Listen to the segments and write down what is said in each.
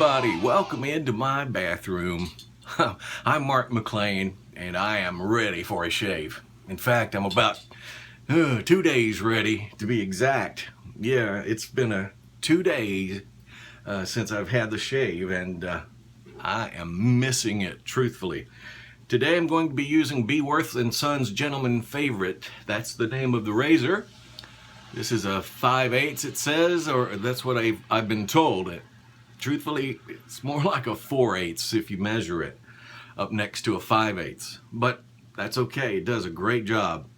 everybody, welcome into my bathroom. I'm Mark McLean and I am ready for a shave. In fact, I'm about 2 days ready to be exact. Yeah, it's been 2 days since I've had the shave and I am missing it, truthfully. Today I'm going to be using B. Worth & Sons Gentleman Favorite. That's the name of the razor. This is a 5/8 it says, or that's what I've been told. Truthfully, it's more like a 4/8 if you measure it up next to a 5/8. But that's okay, it does a great job.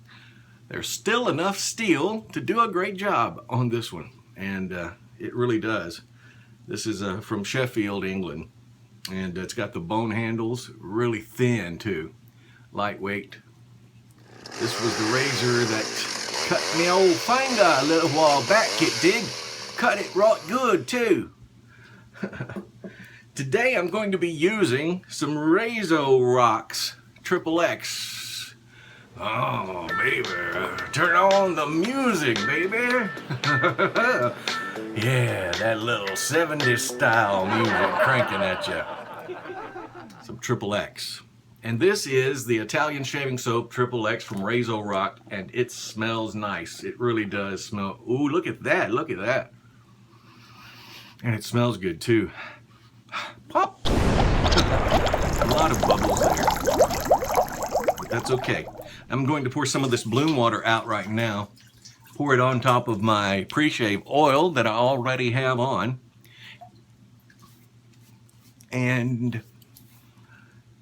There's still enough steel to do a great job on this one, and it really does. This is from Sheffield, England, and it's got the bone handles, really thin too, lightweight. This was the razor that cut me old finger a little while back, it did. Cut it right good too. Today I'm going to be using some Razorock's Triple-XXX. Oh, baby, turn on the music, baby. Yeah, that little 70s style music cranking at you. Some Triple-XXX. And this is the Italian shaving soap Triple-XXX from Razorock, and it smells nice. It really does smell. Ooh, look at that, look at that. And it smells good too. Pop! A lot of bubbles there. But that's okay. I'm going to pour some of this bloom water out right now. Pour it on top of my pre-shave oil that I already have on. And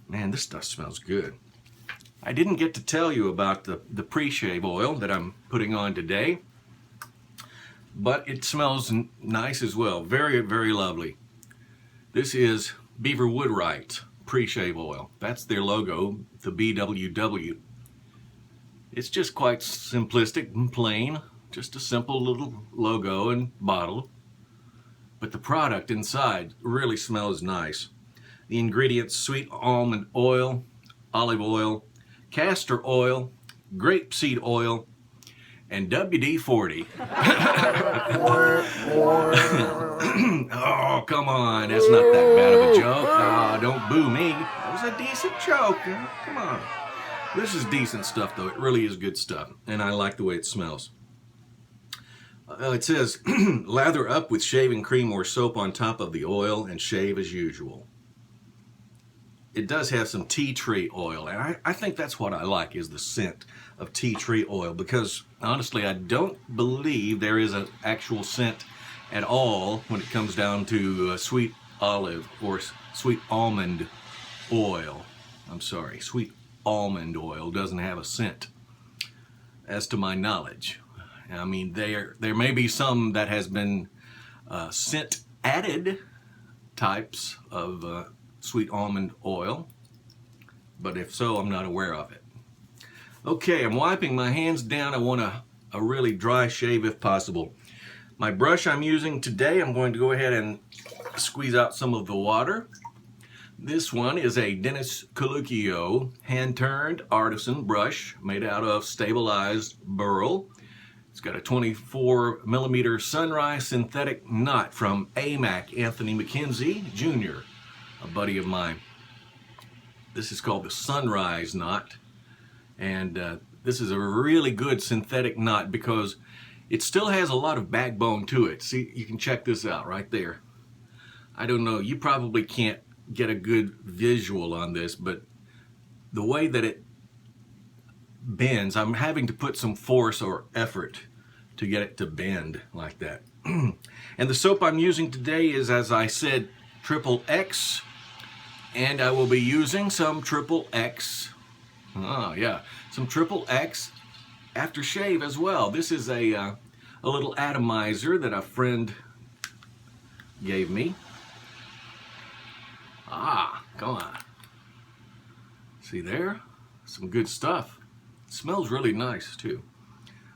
man, this stuff smells good. I didn't get to tell you about the pre-shave oil that I'm putting on today, but it smells nice as well. Very, very lovely. This is Beaver Woodwright's pre-shave oil. That's their logo, the BWW. It's just quite simplistic and plain, just a simple little logo and bottle. But the product inside really smells nice. The ingredients: sweet almond oil, olive oil, castor oil, grapeseed oil, and WD-40. Oh, come on, that's not that bad of a joke. Oh, don't boo me. That was a decent joke. Come on. This is decent stuff, though. It really is good stuff, and I like the way it smells. It says, lather up with shaving cream or soap on top of the oil and shave as usual. It does have some tea tree oil, and I think that's what I like, is the scent of tea tree oil, because honestly I don't believe there is an actual scent at all when it comes down to sweet olive or sweet almond oil. I'm sorry, sweet almond oil doesn't have a scent, as to my knowledge. I mean, there may be some that has been scent added types of sweet almond oil, but if so, I'm not aware of it. Okay, I'm wiping my hands down. I want a really dry shave if possible. My brush I'm using today, I'm going to go ahead and squeeze out some of the water. This one is a Dennis Coluccio hand-turned artisan brush made out of stabilized burl. It's got a 24mm Sunrise synthetic knot from AMAC Anthony McKenzie Jr., a buddy of mine. This is called the Sunrise knot, and this is a really good synthetic knot because it still has a lot of backbone to it. See, you can check this out right there. I don't know, you probably can't get a good visual on this, but the way that it bends, I'm having to put some force or effort to get it to bend like that. And the soap I'm using today is, as I said, Triple-XXX. And I will be using some Triple-XXX. Oh yeah, some Triple-XXX aftershave as well. This is a little atomizer that a friend gave me. Ah, come on. See there? Some good stuff. It smells really nice too.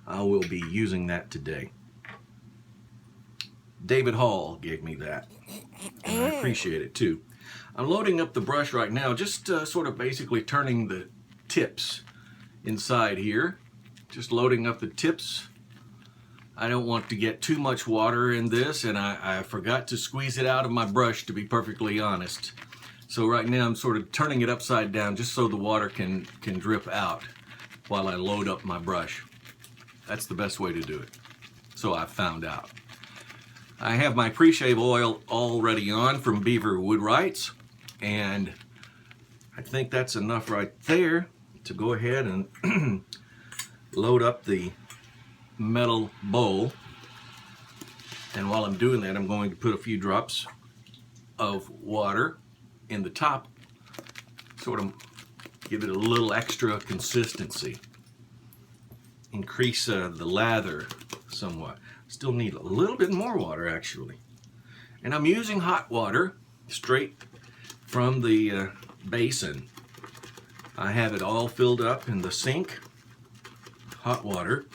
I will be using that today. David Hall gave me that, and I appreciate it too. I'm loading up the brush right now, just sort of basically turning the tips inside here. Just loading up the tips I don't want to get too much water in this, and I forgot to squeeze it out of my brush, to be perfectly honest. So right now I'm sort of turning it upside down just so the water can drip out while I load up my brush. That's the best way to do it. So I found out. I have my pre-shave oil already on from Beaver Woodwrights, and I think that's enough right there to go ahead and load up the metal bowl. And while I'm doing that, I'm going to put a few drops of water in the top, sort of give it a little extra consistency, increase the lather somewhat. Still need a little bit more water actually, and I'm using hot water straight from the basin. I have it all filled up in the sink, hot water,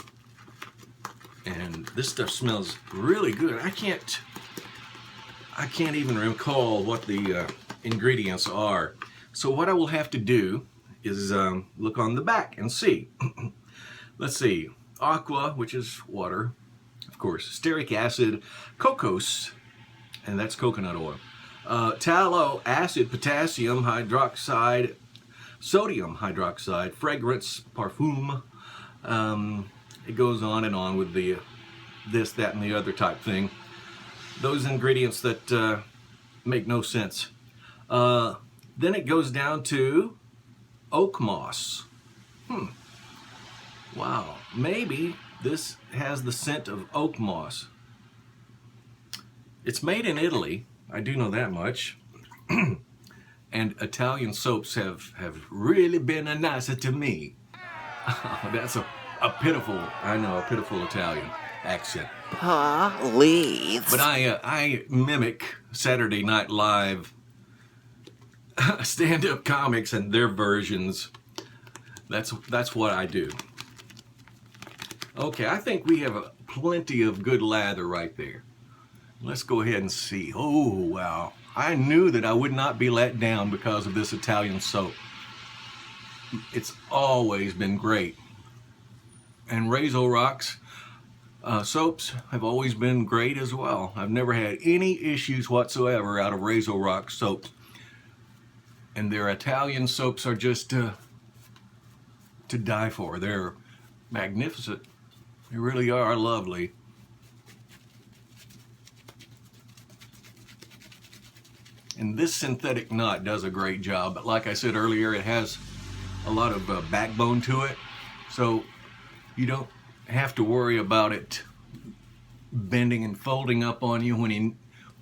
and this stuff smells really good. I can't even recall what the ingredients are. So what I will have to do is look on the back and see. Let's see. Aqua, which is water, of course. Stearic acid, cocos, and that's coconut oil. Tallow, acid, potassium hydroxide, sodium hydroxide, fragrance, parfum. It goes on and on with the this, that, and the other type thing. Those ingredients that make no sense. Then it goes down to oak moss. Wow, maybe this has the scent of oak moss. It's made in Italy, I do know that much. And Italian soaps have really been a nicer to me. That's a pitiful, I know, a pitiful Italian accent. Please. But I mimic Saturday Night Live stand-up comics and their versions. That's what I do. Okay, I think we have plenty of good lather right there. Let's go ahead and see. Oh, wow. I knew that I would not be let down because of this Italian soap. It's always been great. And Razorock's soaps have always been great as well. I've never had any issues whatsoever out of Razorock soaps. And their Italian soaps are just to die for. They're magnificent. They really are lovely. And this synthetic knot does a great job. But like I said earlier, it has a lot of backbone to it. So you don't have to worry about it bending and folding up on you when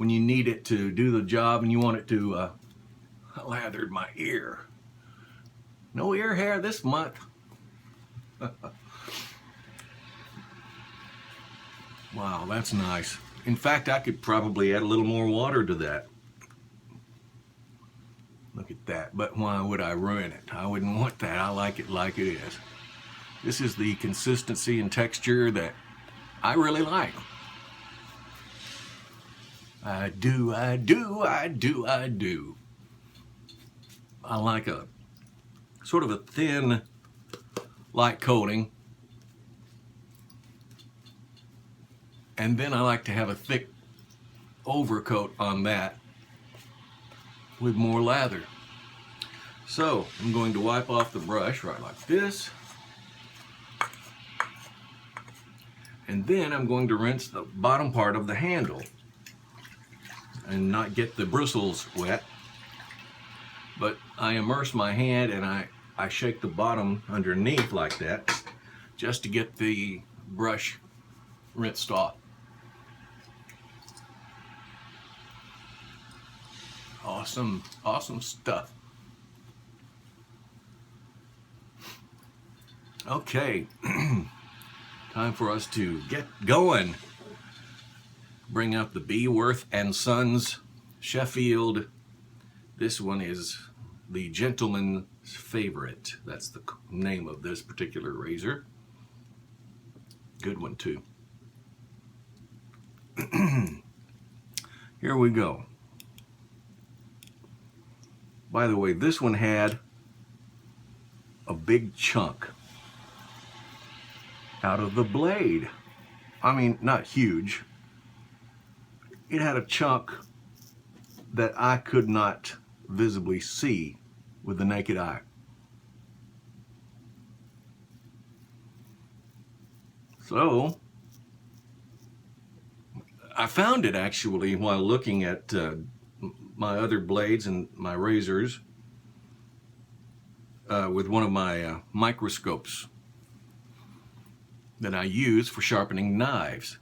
you need it to do the job and you want it to. I lathered my ear. No ear hair this month. Wow, that's nice. In fact, I could probably add a little more water to that. Look at that. But why would I ruin it? I wouldn't want that. I like it like it is. This is the consistency and texture that I really like. I do. I like a sort of a thin, light coating. And then I like to have a thick overcoat on that with more lather. So I'm going to wipe off the brush right like this. And then I'm going to rinse the bottom part of the handle and not get the bristles wet. But I immerse my hand and I shake the bottom underneath like that just to get the brush rinsed off. Awesome stuff. Okay, time for us to get going. Bring out the Beworth and Sons Sheffield. This one is the Gentleman's Favorite. That's the name of this particular razor. Good one too. Here we go. By the way, this one had a big chunk out of the blade. I mean, not huge. It had a chunk that I could not visibly see with the naked eye. So I found it actually while looking at my other blades and my razors with one of my microscopes that I use for sharpening knives.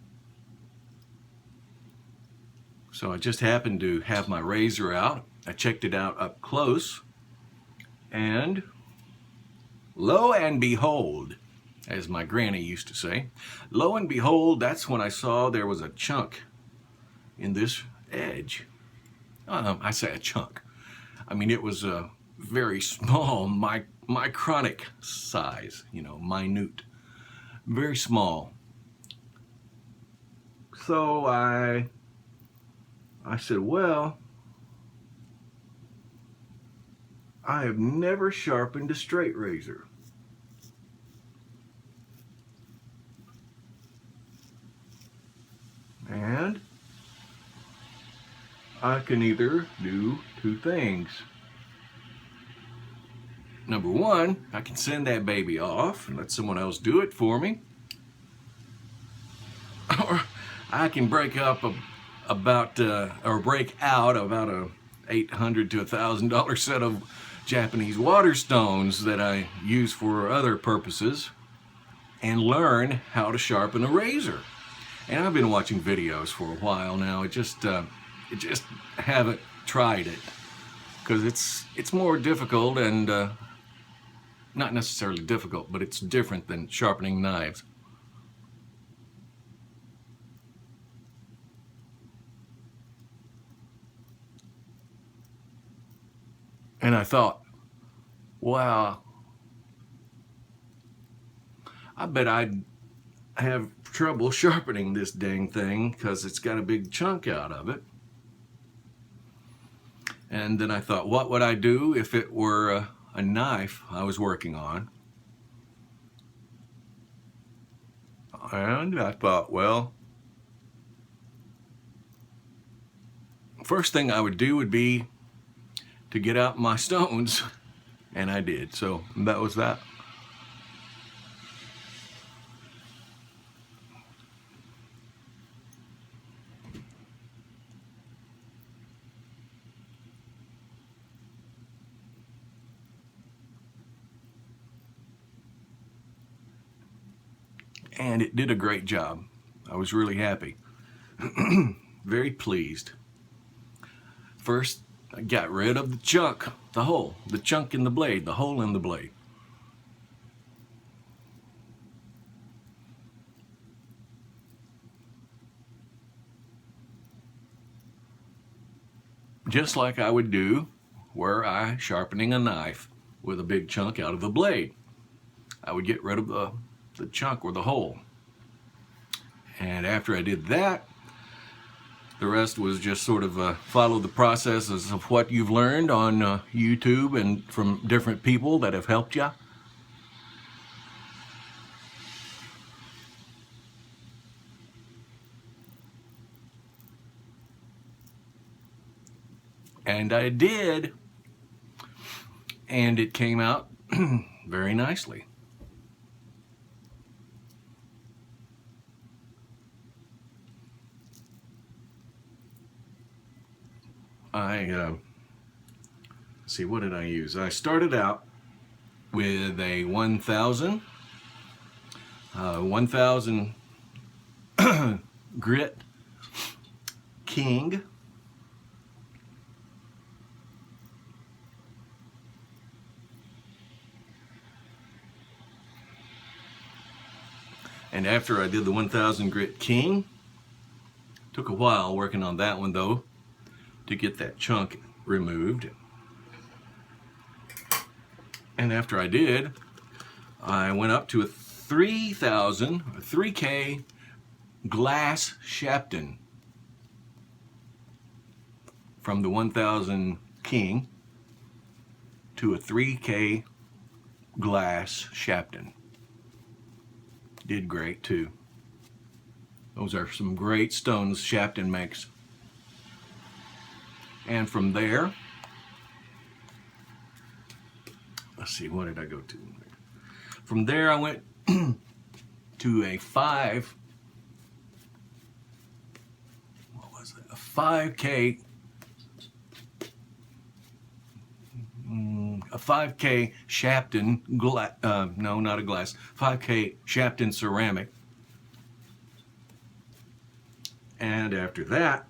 So I just happened to have my razor out. I checked it out up close, and lo and behold, as my granny used to say, lo and behold, that's when I saw there was a chunk in this edge. I say a chunk. I mean, it was a very small, micronic size, minute, very small. So I said, well, I have never sharpened a straight razor. And I can either do two things. Number one, I can send that baby off and let someone else do it for me. Or I can break out about a $800 to $1,000 set of Japanese water stones that I use for other purposes and learn how to sharpen a razor. And I've been watching videos for a while now. It just haven't tried it because it's more difficult and not necessarily difficult, but it's different than sharpening knives. And I thought, wow, I bet I'd have trouble sharpening this dang thing because it's got a big chunk out of it. And then I thought, what would I do if it were a knife I was working on? And I thought, well, first thing I would do would be to get out my stones, and I did. So that was that. And it did a great job. I was really happy. Very pleased. First, I got rid of the chunk, the chunk in the blade, the hole in the blade. Just like I would do were I sharpening a knife with a big chunk out of the blade. I would get rid of the chunk or the hole. And after I did that, the rest was just sort of follow the processes of what you've learned on YouTube and from different people that have helped you. And I did. And it came out very nicely. See, what did I use? I started out with a 1000 grit king. And after I did the 1000 grit king, took a while working on that one though, to get that chunk removed. And after I did, I went up to a 3K glass Shapton from the 1000 king to a 3K glass Shapton. Did great too. Those are some great stones Shapton makes. And from there, let's see, what did I go to? From there I went to a 5K Shapton no, not a glass, 5K Shapton ceramic. And after that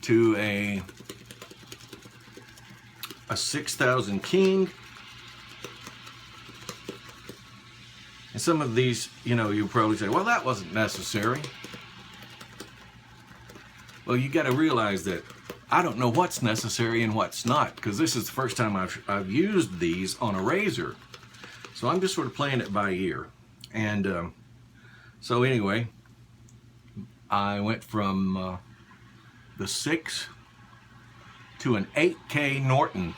to a 6,000 king. And some of these, you know, you probably say, well, that wasn't necessary. Well, you got to realize that I don't know what's necessary and what's not, because this is the first time I've used these on a razor. So I'm just sort of playing it by ear. And so anyway, I went from the 6 to an 8K Norton.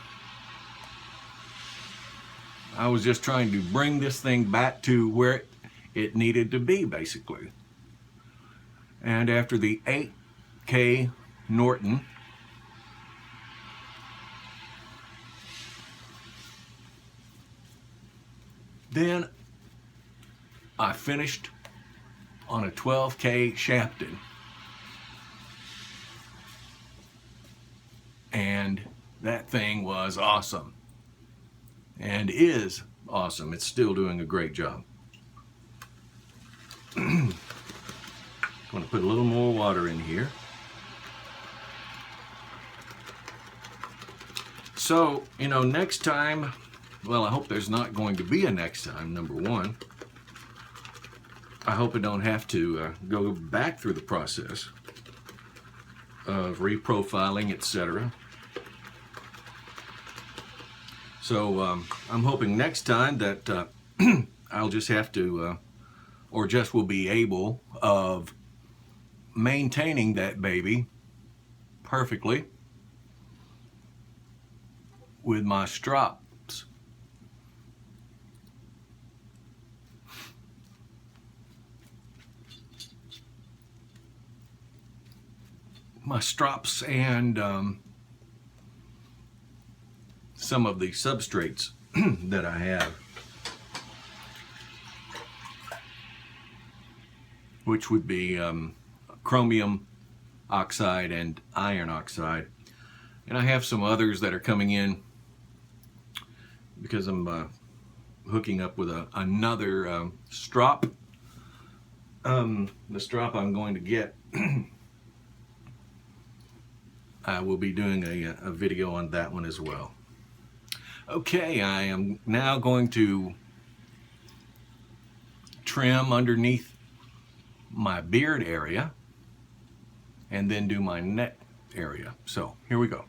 I was just trying to bring this thing back to where it needed to be, basically. And after the 8K Norton, then I finished on a 12K Shapton. And that thing was awesome. And is awesome. It's still doing a great job. I'm going to put a little more water in here. So, you know, next time, well, I hope there's not going to be a next time, number one. I hope I don't have to go back through the process of reprofiling, etc. So I'm hoping next time that I'll just have to, or just will be able of maintaining that baby perfectly with my strops. My strops and some of the substrates that I have, which would be chromium oxide and iron oxide. And I have some others that are coming in because I'm hooking up with another strop. The strop I'm going to get, I will be doing a video on that one as well. Okay, I am now going to trim underneath my beard area and then do my neck area. So here we go.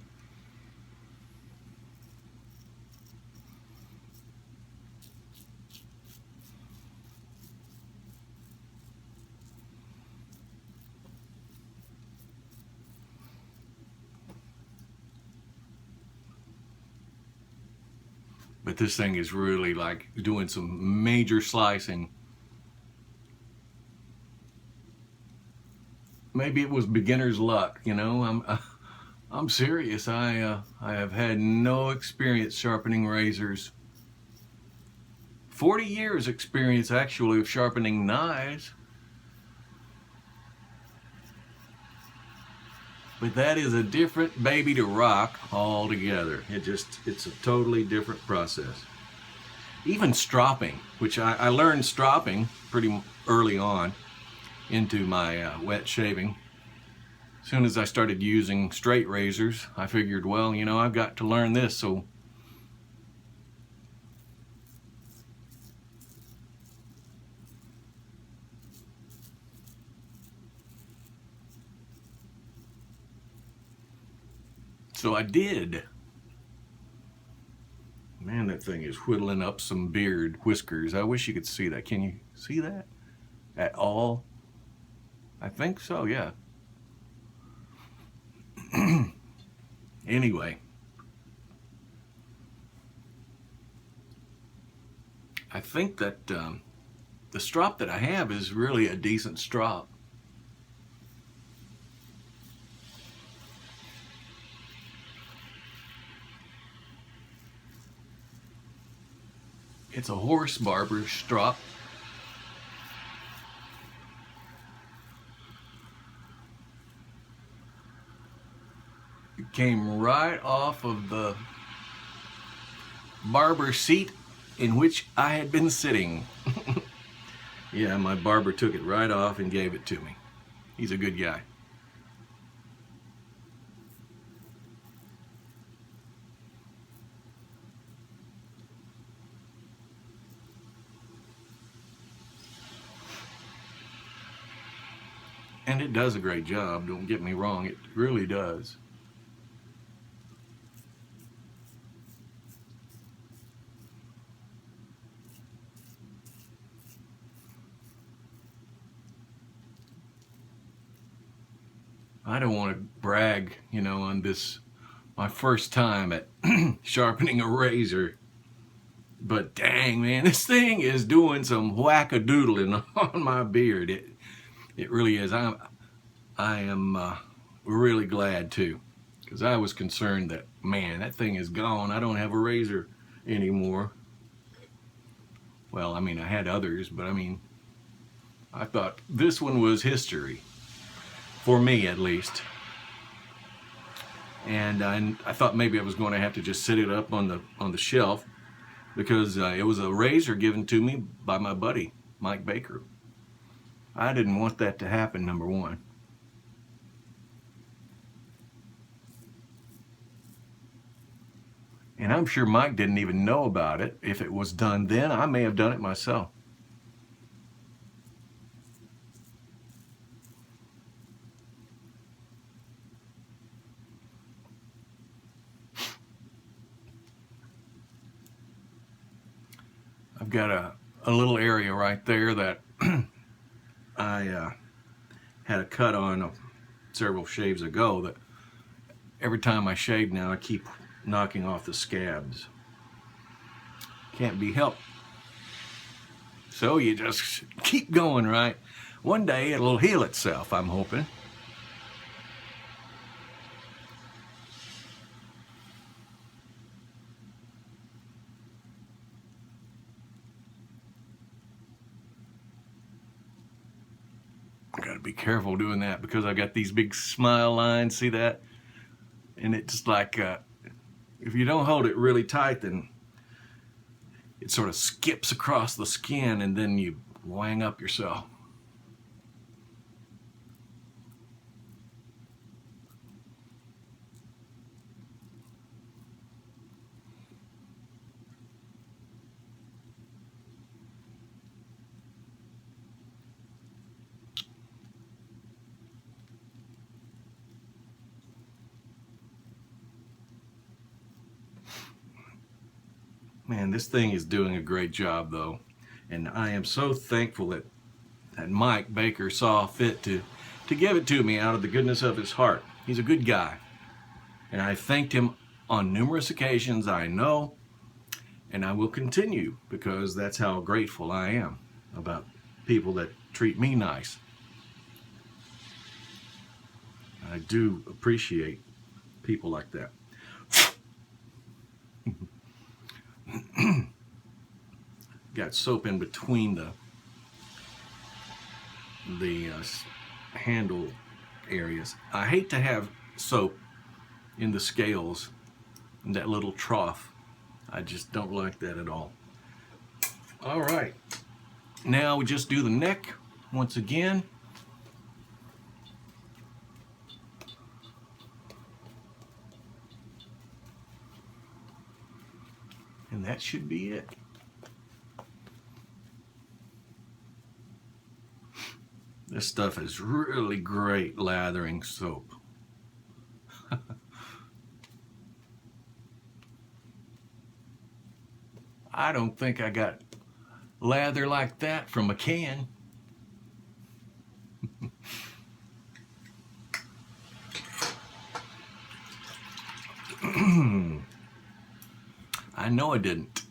But this thing is really like doing some major slicing. Maybe it was beginner's luck, you know. I'm serious. I have had no experience sharpening razors. 40 years experience actually of sharpening knives. But that is a different baby to rock altogether. It's a totally different process. Even stropping, which I learned stropping pretty early on into my wet shaving. As soon as I started using straight razors, I figured, well, you know, I've got to learn this, so I did. Man, that thing is whittling up some beard whiskers. I wish you could see that. Can you see that at all? I think so, yeah. Anyway, I think that the strop that I have is really a decent strop. It's a horse barber strop. It came right off of the barber seat in which I had been sitting. Yeah, my barber took it right off and gave it to me. He's a good guy. And it does a great job, don't get me wrong, it really does. I don't want to brag, on this, my first time at sharpening a razor, but dang, man, this thing is doing some whack-a-doodling on my beard. It really is. I am really glad too, because I was concerned that, man, that thing is gone. I don't have a razor anymore. Well, I mean, I had others, but I mean, I thought this one was history. For me, at least. And I thought maybe I was going to have to just set it up on the shelf, because it was a razor given to me by my buddy, Mike Baker. I didn't want that to happen, number one. And I'm sure Mike didn't even know about it. If it was done then, I may have done it myself. I've got a little area right there that I had a cut on several shaves ago, that every time I shave now I keep knocking off the scabs. Can't be helped. So you just keep going, right? One day it'll heal itself, I'm hoping. Gotta be careful doing that, because I got these big smile lines, see that? And it's like, if you don't hold it really tight, then it sort of skips across the skin and then you wang up yourself. Man, this thing is doing a great job, though. And I am so thankful that Mike Baker saw fit to give it to me out of the goodness of his heart. He's a good guy. And I thanked him on numerous occasions, I know. And I will continue, because that's how grateful I am about people that treat me nice. I do appreciate people like that. Got soap in between the handle areas. I hate to have soap in the scales in that little trough. I just don't like that at all. All right, now we just do the neck once again. And that should be it. This stuff is really great lathering soap. I don't think I got lather like that from a can. I know I didn't.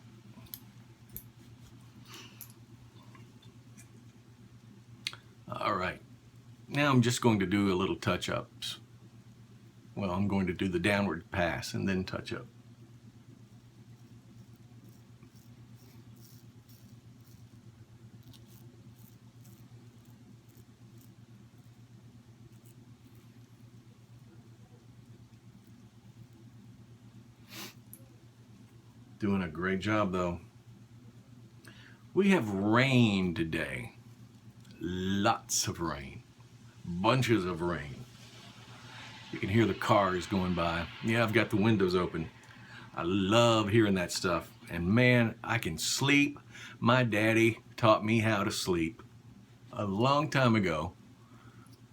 Now I'm just going to do a little touch-ups. Well, I'm going to do the downward pass and then touch up. Doing a great job though. We have rain today. Lots of rain. Bunches of rain. You can hear the cars going by. Yeah, I've got the windows open. I love hearing that stuff. And man, I can sleep. My daddy taught me how to sleep a long time ago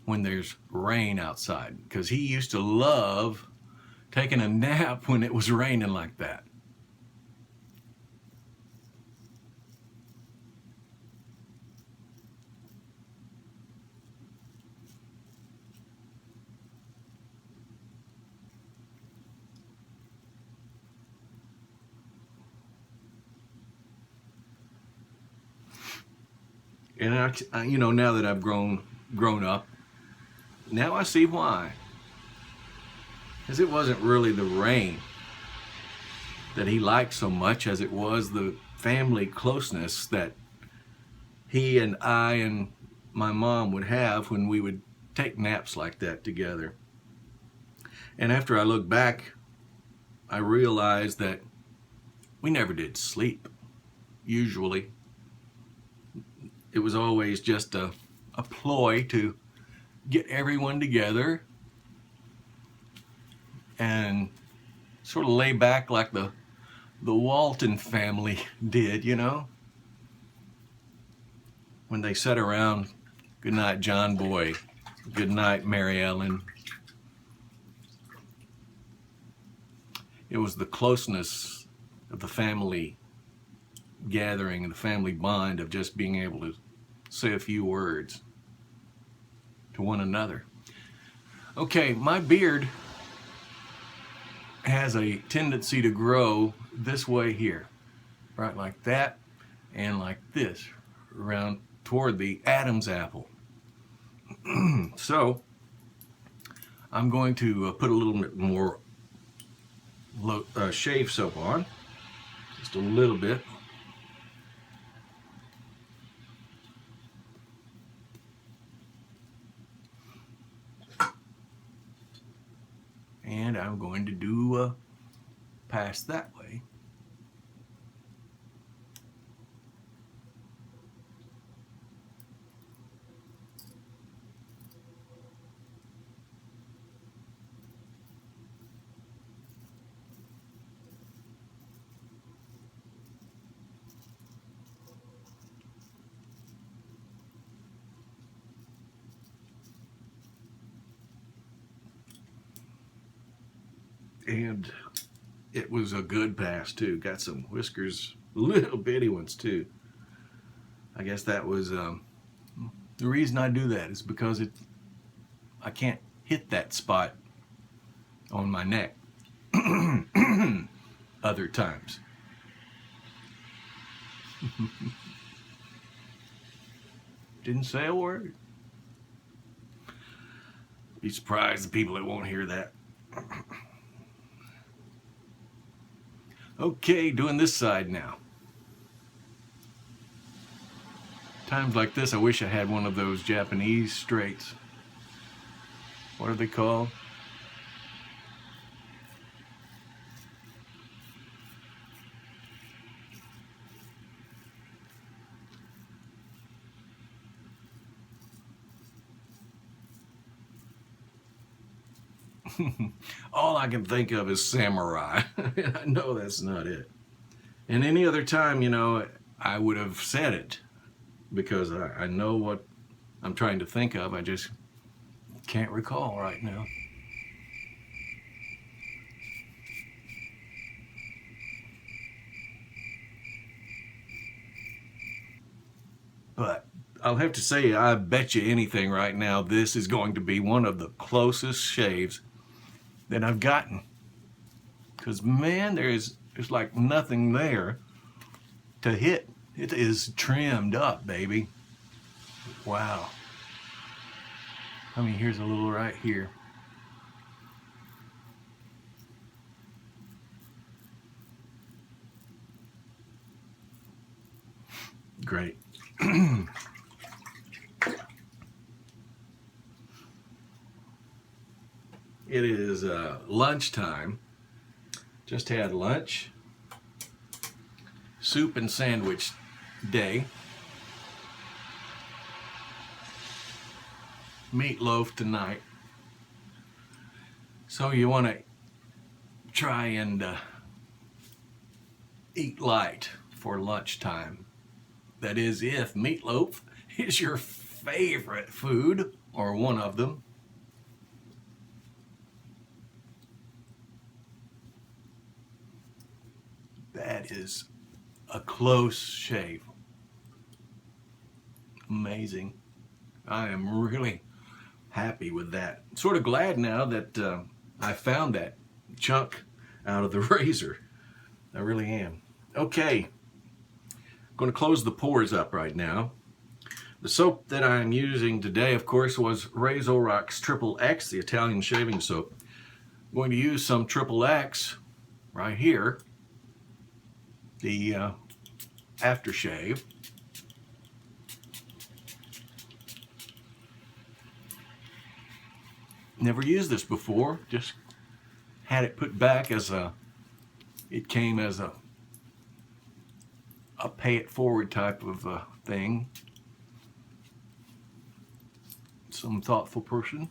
when there's rain outside, because he used to love taking a nap when it was raining like that. And I, you know, now that I've grown up, now I see why. Because it wasn't really the rain that he liked so much as it was the family closeness that he and I and my mom would have when we would take naps like that together. And after I look back, I realized that we never did sleep, usually. It was always just a ploy to get everyone together and sort of lay back like the Walton family did, you know? When they sat around, good night, John Boy, good night, Mary Ellen. It was the closeness of the family gathering and the family bond of just being able to say a few words to one another. Okay, my beard has a tendency to grow this way here, right like that, and like this, around toward the Adam's apple. So I'm going to put a little bit more shave soap on, just a little bit. And I'm going to do pass that way. And it was a good pass too. Got some whiskers, little bitty ones too. I guess that was the reason I do that is because I can't hit that spot on my neck other times. Didn't say a word. Be surprised the people that won't hear that. Okay, doing this side now. Times like this, I wish I had one of those Japanese straights. What are they called? All I can think of is samurai. I know that's not it. And any other time, you know, I would have said it because I know what I'm trying to think of. I just can't recall right now. But I'll have to say, I bet you anything right now, this is going to be one of the closest shaves that I've gotten. Because, man, there's like nothing there to hit. It is trimmed up, baby. Wow. I mean, here's a little right here. Great. It is lunchtime. Just had lunch. Soup and sandwich day. Meatloaf tonight. So you want to try and eat light for lunchtime. That is, if meatloaf is your favorite food or one of them. That is a close shave. Amazing. I am really happy with that. Sort of glad now that I found that chunk out of the razor. I really am. Okay, I'm going to close the pores up right now. The soap that I'm using today, of course, was Razorock's Triple-XXX, the Italian shaving soap. I'm going to use some Triple-XXX right here, the aftershave. Never used this before, just had it put back as it came as a pay it forward type of thing. Some thoughtful person.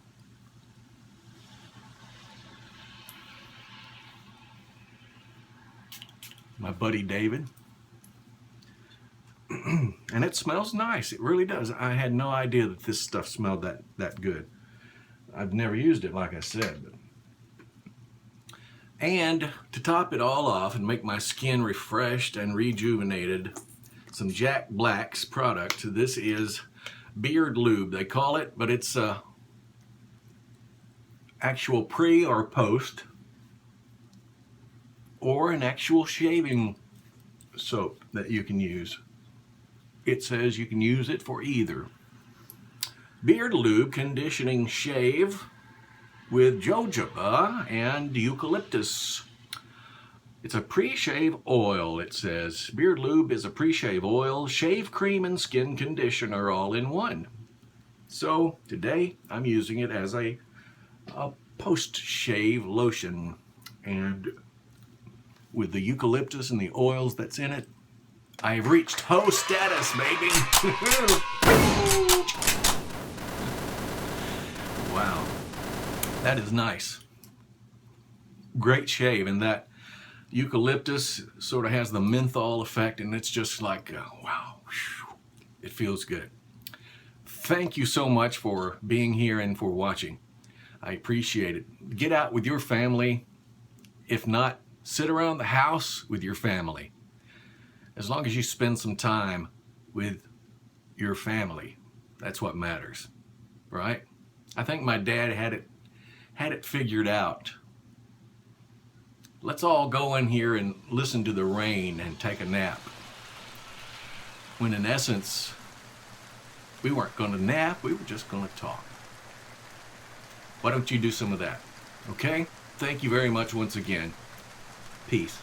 My buddy David. And it smells nice, it really does. I had no idea that this stuff smelled that good. I've never used it, like I said. And to top it all off and make my skin refreshed and rejuvenated, some Jack Black's product. This is beard lube, they call it, but it's actual pre or post, or an actual shaving soap that you can use. It says you can use it for either. Beard lube conditioning shave with jojoba and eucalyptus. It's a pre-shave oil, it says. Beard lube is a pre-shave oil, shave cream, and skin conditioner all in one. So today I'm using it as a post-shave lotion. And with the eucalyptus and the oils that's in it, I've reached hoe status, baby. Wow, that is nice. Great shave, and that eucalyptus sort of has the menthol effect, and it's just like, wow, it feels good. Thank you so much for being here and for watching. I appreciate it. Get out with your family. If not, sit around the house with your family. As long as you spend some time with your family, that's what matters, right? I think my dad had it figured out. Let's all go in here and listen to the rain and take a nap. When in essence, we weren't going to nap, we were just going to talk. Why don't you do some of that? Okay? Thank you very much once again. Peace.